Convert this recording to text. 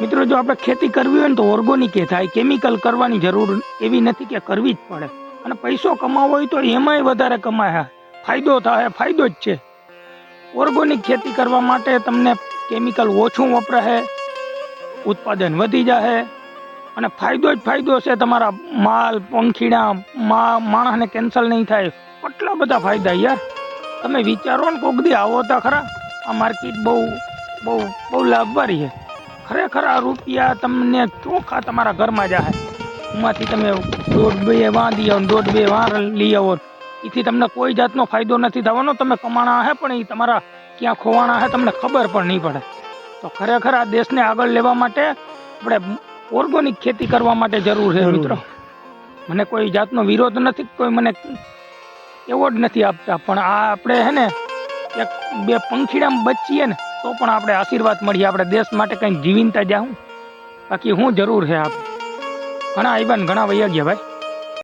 મિત્રો જો આપણે ખેતી કરવી હોય ને તો ઓર્ગોનિક થાય, કેમિકલ કરવાની જરૂર એવી નથી કે કરવી જ પડે. અને પૈસો કમાવો હોય તો એમાંય વધારે કમાય, ફાયદો થાય, ફાયદો જ છે. ઓર્ગોનિક ખેતી કરવા માટે તમને કેમિકલ ઓછું વપરાશે, ઉત્પાદન વધી જશે અને ફાયદો જ ફાયદો છે. તમારા માલ પંખીડા માણસને કેન્સલ નહીં થાય, કેટલા બધા ફાયદા યાર. તમે વિચારો ને કોક દી આવો તો ખરા. આ માર્કેટ બહુ બહુ બહુ લાભવારી છે ખરેખર. આ રૂપિયા તમને ચોખ્ખા તમારા ઘરમાં જાય. એમાંથી તમે 1.5-2 વાં લઈ આવો, 1.5-2 વાં લઈ આવો, એથી તમને કોઈ જાતનો ફાયદો નથી થવાનો. તમે કમાણા હે પણ એ તમારા ક્યાં ખોવાણા હે તમને ખબર પણ નહીં પડે. તો ખરેખર આ દેશને આગળ લેવા માટે આપણે ઓર્ગોનિક ખેતી કરવા માટે જરૂર છે મિત્રો. મને કોઈ જાતનો વિરોધ નથી, કોઈ મને એવોર્ડ નથી આપતા, પણ આ આપણે હે ને 1-2 પંખીડામાં બચીએ ને તો પણ આપણે આશીર્વાદ મળીએ. આપણે દેશ માટે કંઈક જીવીનતા જાઉં, બાકી હું જરૂર છે. આપણે ઘણા આવ્યા ને ઘણા વૈયા ગયા ભાઈ.